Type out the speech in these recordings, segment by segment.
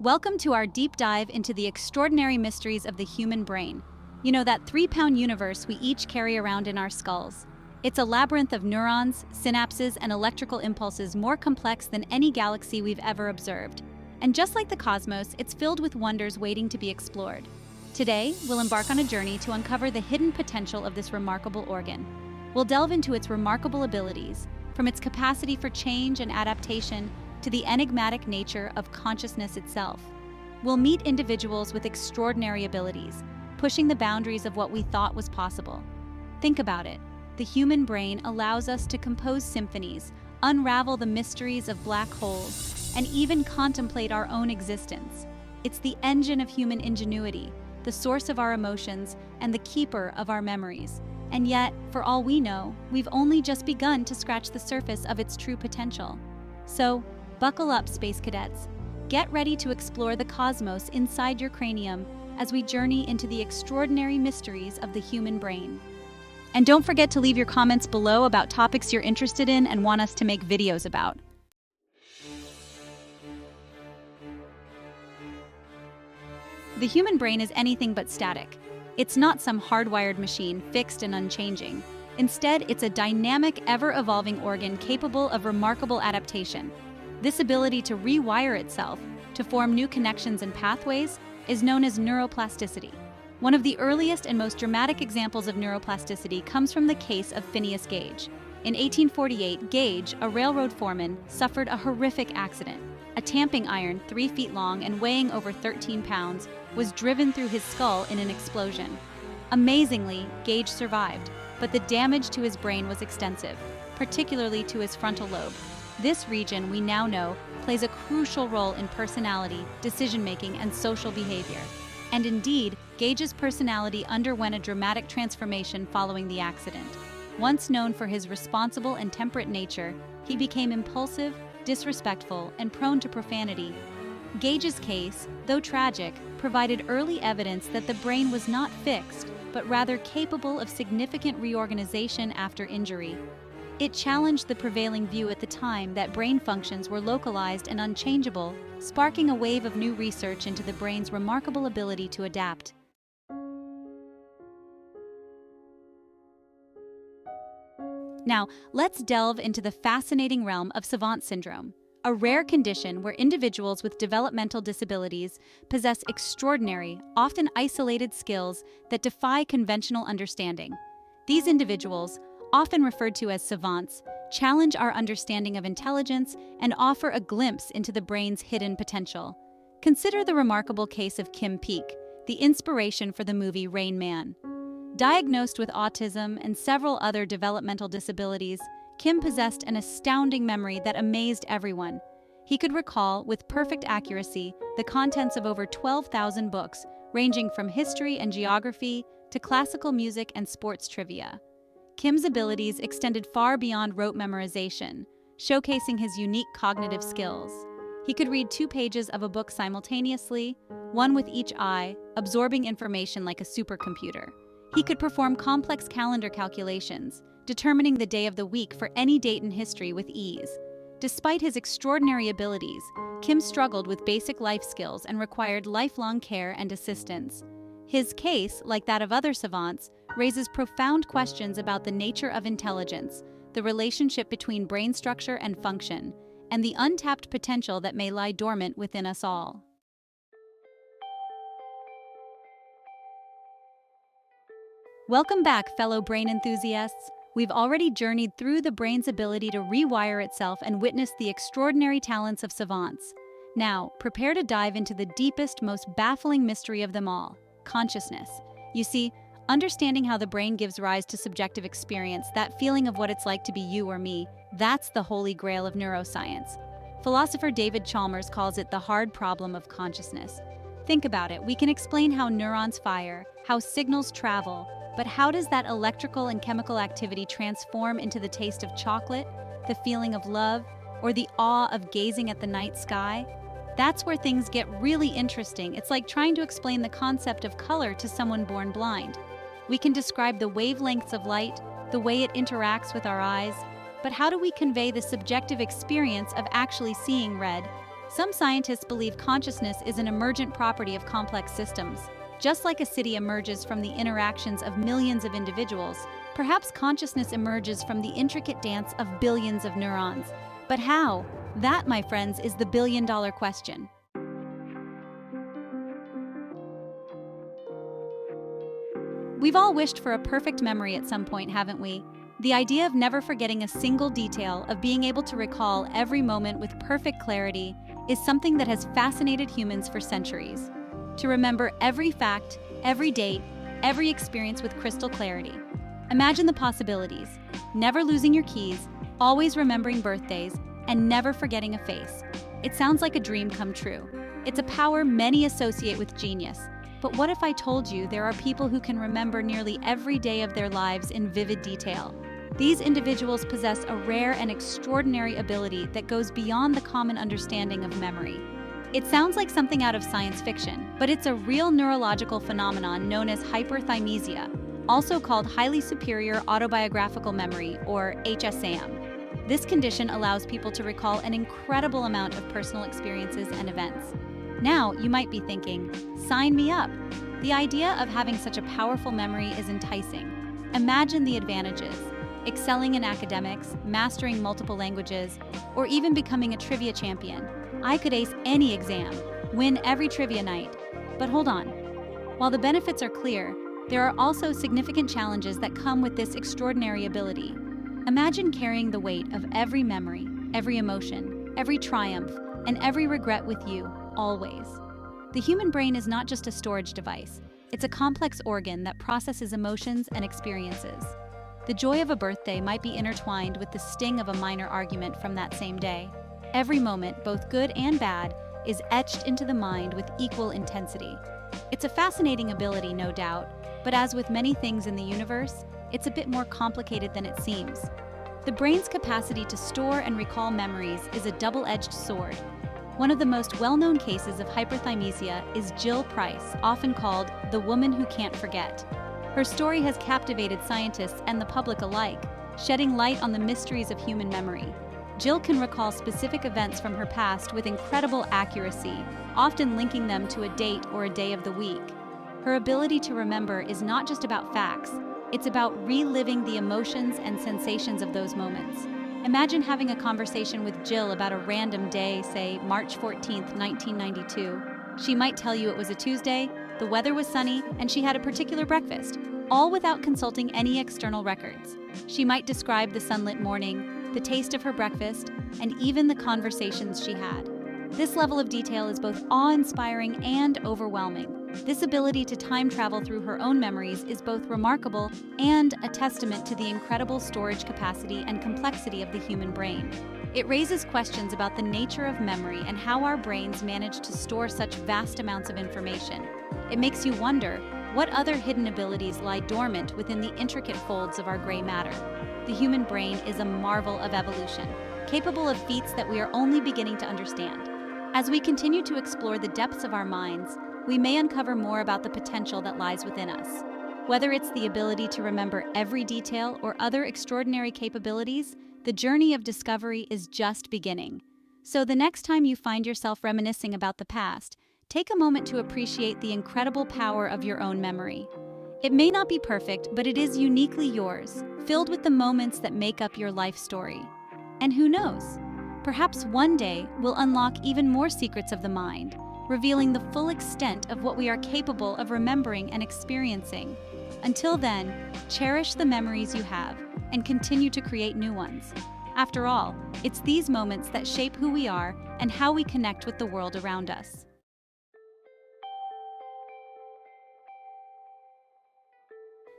Welcome to our deep dive into the extraordinary mysteries of the human brain. You know, that 3-pound universe we each carry around in our skulls. It's a labyrinth of neurons, synapses, and electrical impulses more complex than any galaxy we've ever observed. And just like the cosmos, it's filled with wonders waiting to be explored. Today, we'll embark on a journey to uncover the hidden potential of this remarkable organ. We'll delve into its remarkable abilities, from its capacity for change and adaptation to the enigmatic nature of consciousness itself. We'll meet individuals with extraordinary abilities, pushing the boundaries of what we thought was possible. Think about it. The human brain allows us to compose symphonies, unravel the mysteries of black holes, and even contemplate our own existence. It's the engine of human ingenuity, the source of our emotions, and the keeper of our memories. And yet, for all we know, we've only just begun to scratch the surface of its true potential. So, buckle up, space cadets. Get ready to explore the cosmos inside your cranium as we journey into the extraordinary mysteries of the human brain. And don't forget to leave your comments below about topics you're interested in and want us to make videos about. The human brain is anything but static. It's not some hardwired machine, fixed and unchanging. Instead, it's a dynamic, ever-evolving organ capable of remarkable adaptation. This ability to rewire itself, to form new connections and pathways, is known as neuroplasticity. One of the earliest and most dramatic examples of neuroplasticity comes from the case of Phineas Gage. In 1848, Gage, a railroad foreman, suffered a horrific accident. A tamping iron 3 feet long and weighing over 13 pounds was driven through his skull in an explosion. Amazingly, Gage survived, but the damage to his brain was extensive, particularly to his frontal lobe. This region, we now know, plays a crucial role in personality, decision-making, and social behavior. And indeed, Gage's personality underwent a dramatic transformation following the accident. Once known for his responsible and temperate nature, he became impulsive, disrespectful, and prone to profanity. Gage's case, though tragic, provided early evidence that the brain was not fixed, but rather capable of significant reorganization after injury. It challenged the prevailing view at the time that brain functions were localized and unchangeable, sparking a wave of new research into the brain's remarkable ability to adapt. Now, let's delve into the fascinating realm of savant syndrome, a rare condition where individuals with developmental disabilities possess extraordinary, often isolated skills that defy conventional understanding. These individuals, often referred to as savants, challenge our understanding of intelligence and offer a glimpse into the brain's hidden potential. Consider the remarkable case of Kim Peek, the inspiration for the movie Rain Man. Diagnosed with autism and several other developmental disabilities, Kim possessed an astounding memory that amazed everyone. He could recall, with perfect accuracy, the contents of over 12,000 books, ranging from history and geography to classical music and sports trivia. Kim's abilities extended far beyond rote memorization, showcasing his unique cognitive skills. He could read 2 pages of a book simultaneously, one with each eye, absorbing information like a supercomputer. He could perform complex calendar calculations, determining the day of the week for any date in history with ease. Despite his extraordinary abilities, Kim struggled with basic life skills and required lifelong care and assistance. His case, like that of other savants, raises profound questions about the nature of intelligence, the relationship between brain structure and function, and the untapped potential that may lie dormant within us all. Welcome back, fellow brain enthusiasts. We've already journeyed through the brain's ability to rewire itself and witnessed the extraordinary talents of savants. Now, prepare to dive into the deepest, most baffling mystery of them all: consciousness. You see, understanding how the brain gives rise to subjective experience, that feeling of what it's like to be you or me, that's the holy grail of neuroscience. Philosopher David Chalmers calls it the hard problem of consciousness. Think about it. We can explain how neurons fire, how signals travel, but how does that electrical and chemical activity transform into the taste of chocolate, the feeling of love, or the awe of gazing at the night sky? That's where things get really interesting. It's like trying to explain the concept of color to someone born blind. We can describe the wavelengths of light, the way it interacts with our eyes, but how do we convey the subjective experience of actually seeing red, Some scientists believe consciousness is an emergent property of complex systems. Just like a city emerges from the interactions of millions of individuals, perhaps consciousness emerges from the intricate dance of billions of neurons. But how? That, my friends, is the billion-dollar question. We've all wished for a perfect memory at some point, haven't we? The idea of never forgetting a single detail, of being able to recall every moment with perfect clarity, is something that has fascinated humans for centuries. To remember every fact, every date, every experience with crystal clarity. Imagine the possibilities: never losing your keys, always remembering birthdays, and never forgetting a face. It sounds like a dream come true. It's a power many associate with genius. But what if I told you there are people who can remember nearly every day of their lives in vivid detail? These individuals possess a rare and extraordinary ability that goes beyond the common understanding of memory. It sounds like something out of science fiction, but it's a real neurological phenomenon known as hyperthymesia, also called highly superior autobiographical memory, or HSAM. This condition allows people to recall an incredible amount of personal experiences and events. Now, you might be thinking, sign me up. The idea of having such a powerful memory is enticing. Imagine the advantages: excelling in academics, mastering multiple languages, or even becoming a trivia champion. I could ace any exam, win every trivia night. But hold on. While the benefits are clear, there are also significant challenges that come with this extraordinary ability. Imagine carrying the weight of every memory, every emotion, every triumph, and every regret with you, always. The human brain is not just a storage device. It's a complex organ that processes emotions and experiences. The joy of a birthday might be intertwined with the sting of a minor argument from that same day. Every moment, both good and bad, is etched into the mind with equal intensity. It's a fascinating ability, no doubt, but as with many things in the universe, it's a bit more complicated than it seems. The brain's capacity to store and recall memories is a double-edged sword. One of the most well-known cases of hyperthymesia is Jill Price, often called the woman who can't forget. Her story has captivated scientists and the public alike, shedding light on the mysteries of human memory. Jill can recall specific events from her past with incredible accuracy, often linking them to a date or a day of the week. Her ability to remember is not just about facts, it's about reliving the emotions and sensations of those moments. Imagine having a conversation with Jill about a random day, say March 14th, 1992. She might tell you it was a Tuesday, the weather was sunny, and she had a particular breakfast, all without consulting any external records. She might describe the sunlit morning, the taste of her breakfast, and even the conversations she had. This level of detail is both awe-inspiring and overwhelming. This ability to time travel through her own memories is both remarkable and a testament to the incredible storage capacity and complexity of the human brain. It raises questions about the nature of memory and how our brains manage to store such vast amounts of information. It makes you wonder, what other hidden abilities lie dormant within the intricate folds of our gray matter? The human brain is a marvel of evolution, capable of feats that we are only beginning to understand. As we continue to explore the depths of our minds, we may uncover more about the potential that lies within us. Whether it's the ability to remember every detail or other extraordinary capabilities, the journey of discovery is just beginning. So the next time you find yourself reminiscing about the past, take a moment to appreciate the incredible power of your own memory. It may not be perfect, but it is uniquely yours, filled with the moments that make up your life story. And who knows? Perhaps one day we'll unlock even more secrets of the mind, revealing the full extent of what we are capable of remembering and experiencing. Until then, cherish the memories you have and continue to create new ones. After all, it's these moments that shape who we are and how we connect with the world around us.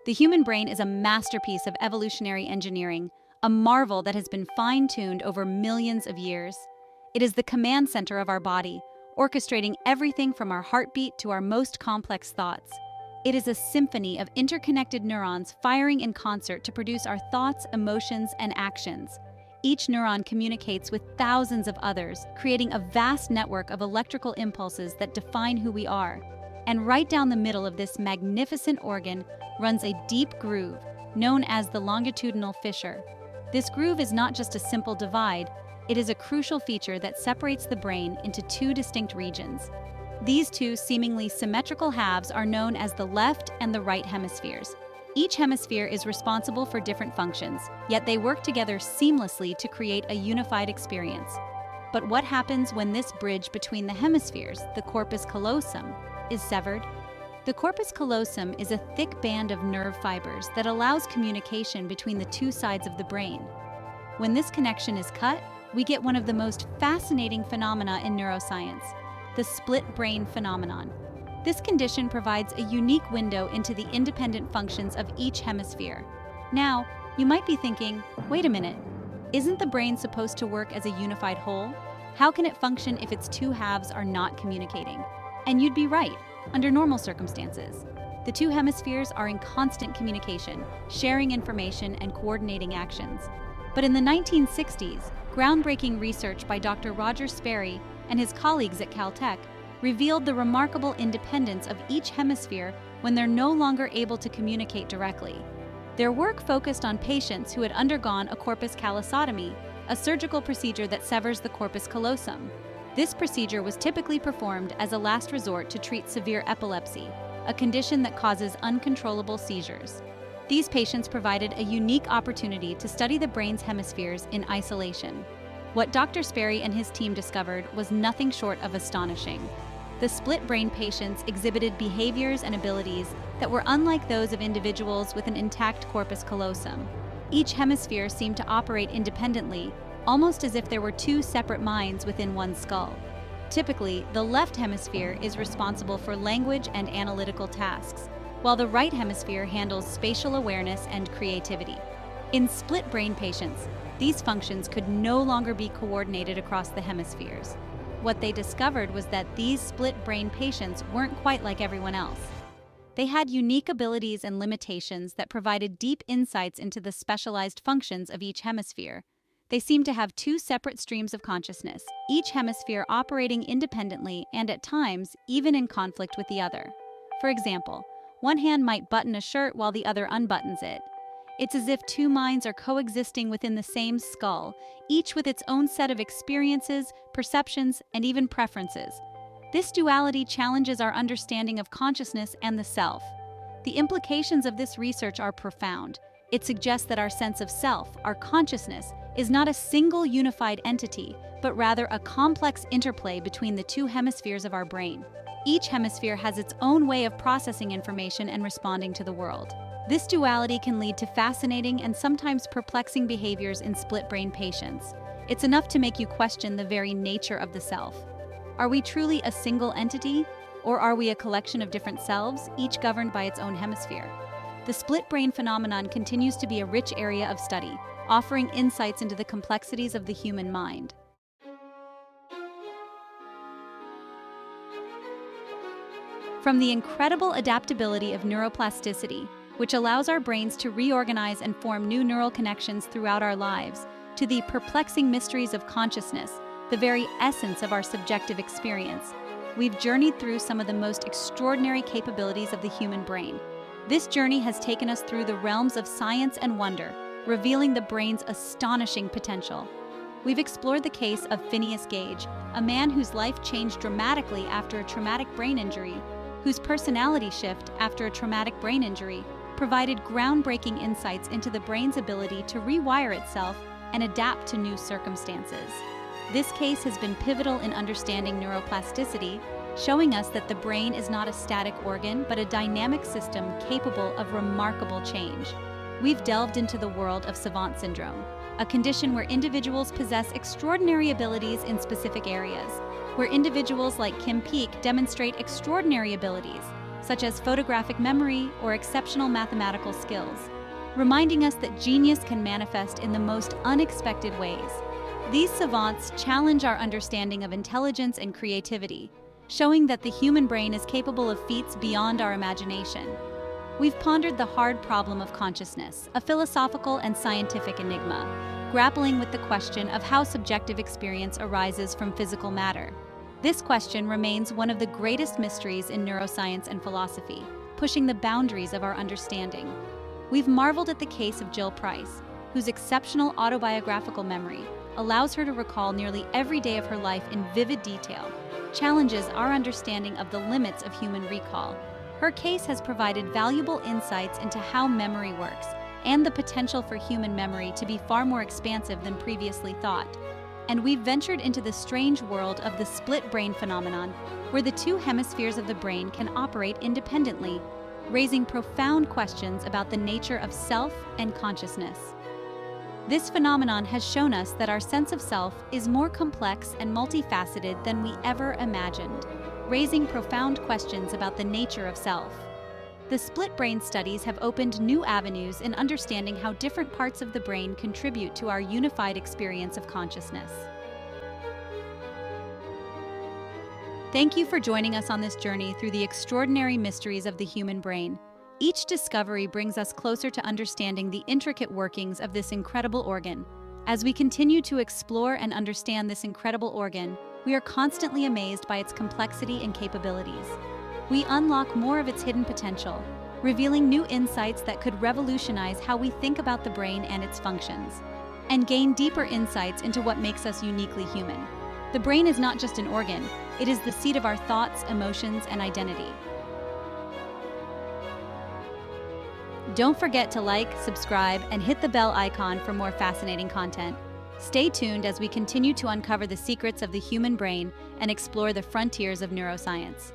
The human brain is a masterpiece of evolutionary engineering, a marvel that has been fine-tuned over millions of years. It is the command center of our body, orchestrating everything from our heartbeat to our most complex thoughts. It is a symphony of interconnected neurons firing in concert to produce our thoughts, emotions, and actions. Each neuron communicates with thousands of others, creating a vast network of electrical impulses that define who we are. And right down the middle of this magnificent organ runs a deep groove, known as the longitudinal fissure. This groove is not just a simple divide, It is a crucial feature that separates the brain into two distinct regions. These two seemingly symmetrical halves are known as the left and the right hemispheres. Each hemisphere is responsible for different functions, yet they work together seamlessly to create a unified experience. But what happens when this bridge between the hemispheres, the corpus callosum, is severed? The corpus callosum is a thick band of nerve fibers that allows communication between the two sides of the brain. When this connection is cut, we get one of the most fascinating phenomena in neuroscience, the split brain phenomenon. This condition provides a unique window into the independent functions of each hemisphere. Now, you might be thinking, wait a minute, isn't the brain supposed to work as a unified whole? How can it function if its two halves are not communicating? And you'd be right, under normal circumstances. The two hemispheres are in constant communication, sharing information and coordinating actions. But in the 1960s, groundbreaking research by Dr. Roger Sperry and his colleagues at Caltech revealed the remarkable independence of each hemisphere when they're no longer able to communicate directly. Their work focused on patients who had undergone a corpus callosotomy, a surgical procedure that severs the corpus callosum. This procedure was typically performed as a last resort to treat severe epilepsy, a condition that causes uncontrollable seizures. These patients provided a unique opportunity to study the brain's hemispheres in isolation. What Dr. Sperry and his team discovered was nothing short of astonishing. The split brain patients exhibited behaviors and abilities that were unlike those of individuals with an intact corpus callosum. Each hemisphere seemed to operate independently, almost as if there were two separate minds within one skull. Typically, the left hemisphere is responsible for language and analytical tasks, while the right hemisphere handles spatial awareness and creativity. In split brain patients, these functions could no longer be coordinated across the hemispheres. What they discovered was that these split brain patients weren't quite like everyone else. They had unique abilities and limitations that provided deep insights into the specialized functions of each hemisphere. They seemed to have two separate streams of consciousness, each hemisphere operating independently and at times even in conflict with the other. For example, one hand might button a shirt while the other unbuttons it. It's as if two minds are coexisting within the same skull, each with its own set of experiences, perceptions, and even preferences. This duality challenges our understanding of consciousness and the self. The implications of this research are profound. It suggests that our sense of self, our consciousness, is not a single unified entity, but rather a complex interplay between the two hemispheres of our brain. Each hemisphere has its own way of processing information and responding to the world. This duality can lead to fascinating and sometimes perplexing behaviors in split brain patients. It's enough to make you question the very nature of the self. Are we truly a single entity, or are we a collection of different selves, each governed by its own hemisphere? The split brain phenomenon continues to be a rich area of study, offering insights into the complexities of the human mind. From the incredible adaptability of neuroplasticity, which allows our brains to reorganize and form new neural connections throughout our lives, to the perplexing mysteries of consciousness, the very essence of our subjective experience, we've journeyed through some of the most extraordinary capabilities of the human brain. This journey has taken us through the realms of science and wonder, revealing the brain's astonishing potential. We've explored the case of Phineas Gage, a man whose life changed dramatically after a traumatic brain injury, whose personality shift after a traumatic brain injury provided groundbreaking insights into the brain's ability to rewire itself and adapt to new circumstances. This case has been pivotal in understanding neuroplasticity, showing us that the brain is not a static organ but a dynamic system capable of remarkable change. We've delved into the world of savant syndrome, a condition where individuals possess extraordinary abilities in specific areas, where individuals like Kim Peek demonstrate extraordinary abilities, such as photographic memory or exceptional mathematical skills, reminding us that genius can manifest in the most unexpected ways. These savants challenge our understanding of intelligence and creativity, showing that the human brain is capable of feats beyond our imagination. We've pondered the hard problem of consciousness, a philosophical and scientific enigma, grappling with the question of how subjective experience arises from physical matter. This question remains one of the greatest mysteries in neuroscience and philosophy, pushing the boundaries of our understanding. We've marveled at the case of Jill Price, whose exceptional autobiographical memory, allows her to recall nearly every day of her life in vivid detail, challenges our understanding of the limits of human recall. Her case has provided valuable insights into how memory works and the potential for human memory to be far more expansive than previously thought. And we've ventured into the strange world of the split brain phenomenon, where the two hemispheres of the brain can operate independently, raising profound questions about the nature of self and consciousness. This phenomenon has shown us that our sense of self is more complex and multifaceted than we ever imagined, raising profound questions about the nature of self. The split brain studies have opened new avenues in understanding how different parts of the brain contribute to our unified experience of consciousness. Thank you for joining us on this journey through the extraordinary mysteries of the human brain. Each discovery brings us closer to understanding the intricate workings of this incredible organ. As we continue to explore and understand this incredible organ, we are constantly amazed by its complexity and capabilities. We unlock more of its hidden potential, revealing new insights that could revolutionize how we think about the brain and its functions, and gain deeper insights into what makes us uniquely human. The brain is not just an organ, it is the seat of our thoughts, emotions, and identity. Don't forget to like, subscribe, and hit the bell icon for more fascinating content. Stay tuned as we continue to uncover the secrets of the human brain and explore the frontiers of neuroscience.